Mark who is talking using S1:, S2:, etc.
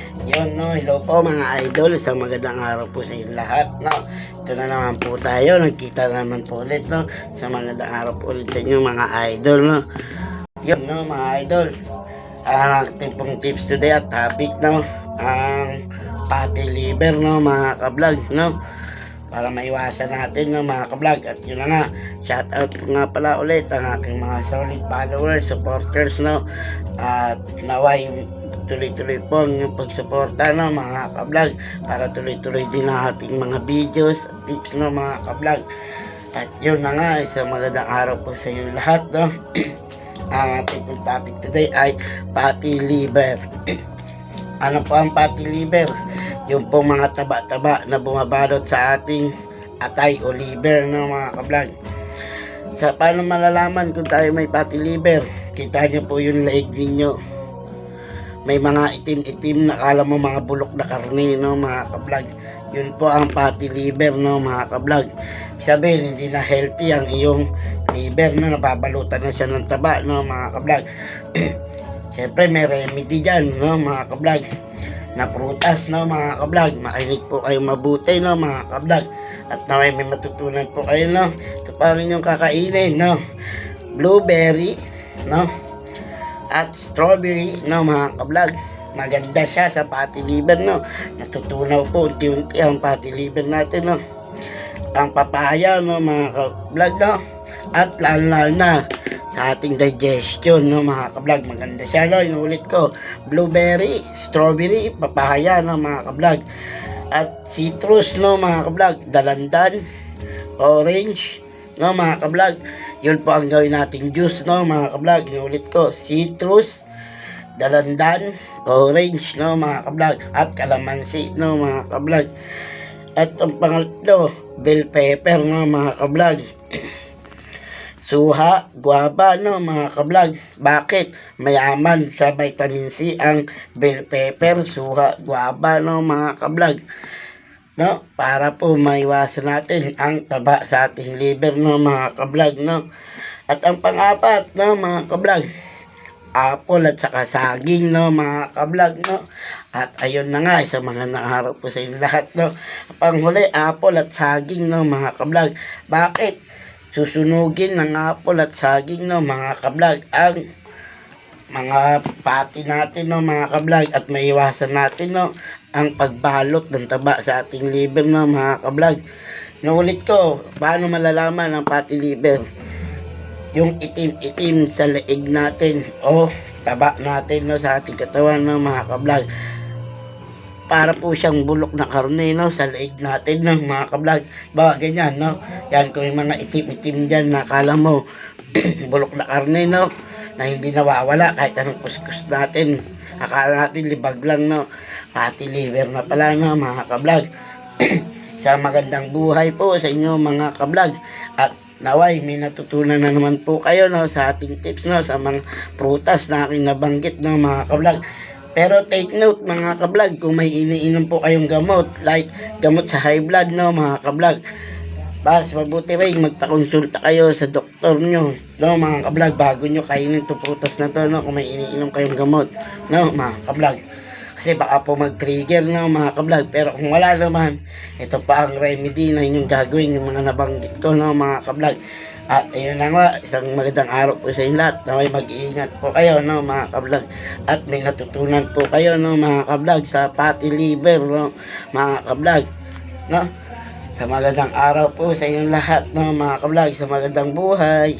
S1: Yun, no, hello po mga idol, isang magandang araw po sa inyo lahat, no. Ito na naman po tayo, nagkita naman po ulit, no. Isang magandang araw po ulit sa inyo mga idol, no. Yun, no, mga idol, ang tipong tips today at topic, no, ang fatty liver, no, mga ka-vlog, no, para maiwasan natin, no, mga ka-vlog. At yun na nga, shout out ko nga pala ulit ang aking mga solid followers, supporters, no, at naway tuloy-tuloy po ang inyong pagsuporta, no, mga ka-vlog, para tuloy-tuloy din ang ating mga videos at tips, no, mga ka-vlog. At yun na nga, isang magandang araw po sa inyo lahat, no. Ang ating topic today ay fatty liver. Ano po ang fatty liver? Yung po mga taba-taba na bumabalot sa ating atay o liver, no, mga ka-vlog. Sa paano malalaman kung tayo may fatty liver? Kita nyo po yung leeg ninyo, may mga itim-itim na kala mo mga bulok na karne, no, mga ka-vlog. Yun po ang fatty liver, no, mga ka-vlog. Sabihin, hindi na healthy ang iyong liver, no, nababalutan na siya ng taba, no, mga ka-vlog. Siyempre may remedy dyan, no, mga ka-vlog, na prutas, no, mga ka-vlog. Makinig po kayo mabuti, no, mga ka-vlog, at naway may matutunan po kayo, no, sa paano yung kakainin, no. Blueberry, no, at strawberry, no, mga ka-vlog. Maganda siya sa fatty liver, no. Natutunaw po unti-unti ang fatty liver natin, no. Ang papaya, no, mga ka-vlog, no, at lalo na sa ating digestion, no, mga ka-vlog. Maganda siya, no, inulit ko, blueberry, strawberry, papaya, no, mga ka-vlog, at citrus, no, mga ka-vlog, dalandan, orange, no, mga ka-vlog. Yun po ang gawin nating juice, no, mga ka-vlog. Inulit ko, citrus, dalandan, orange, no, mga ka-vlog, at kalamansi, no, mga ka-vlog. At ang pangatlo, bell pepper, no, mga ka-vlog. Suha, guava, no, mga ka-vlog. Bakit? Mayaman sa vitamin C ang bell pepper, suha, guava, no, mga ka-vlog, no, para po maiwasan natin ang taba sa ating liver, no, mga ka-vlog, no. At ang pang-apat, no, mga ka-vlog, apple at saka saging, no, mga ka-vlog, no. At ayun na nga, isang magandang araw po sa inyo lahat, no. Panghuli, apple at saging, no, mga ka-vlog. Bakit? Susunugin ng apple at saging, no, mga ka-vlog, ang mga pati natin, no, mga ka-vlog, at maiwasan natin, no, ang pagbalot ng taba sa ating liver, no, mga ka-vlog. Naulit ko, paano malalaman ang fatty liver? Yung itim-itim sa leeg natin o taba natin, no, sa ating katawan, no, mga ka-vlog. Para po siyang bulok na karne, no, sa leeg natin, no, mga ka-vlog. Bawa ganyan, no. Yan, kung yung mga itim-itim dyan na akala mo bulok na karne, no, na hindi nawawala kahit anong kuskus natin, akala natin libag lang, no. Fatty liver na pala, no, mga ka-vlog. Sa magandang buhay po sa inyo, mga ka-vlog. At naway may natutunan na naman po kayo, no, sa ating tips, no, sa mga prutas na aking nabanggit, no, mga ka-vlog. Pero take note, mga ka-vlog, kung may iniinom po kayong gamot, like gamot sa high blood, no, mga ka-vlog, mas mabuti rin magpakonsulta kayo sa doktor nyo, no, mga ka-vlog, bago nyo kainin to prutas na to, no, kung may iniinom kayong gamot, no, mga ka-vlog. Kasi baka po mag-trigger, no, mga ka-vlog. Pero kung wala naman, ito pa ang remedy na inyong gagawin, yung mga nabanggit ko, no, mga ka-vlog. At ayun na nga, isang magandang araw po sa inyo lahat. Naway mag-iingat po kayo, no, mga ka-vlog. At may natutunan po kayo, no, mga ka-vlog, sa fatty liver, no, mga ka-vlog, no. Sa magandang araw po sa inyong lahat, no, mga ka-vlog, sa magandang buhay.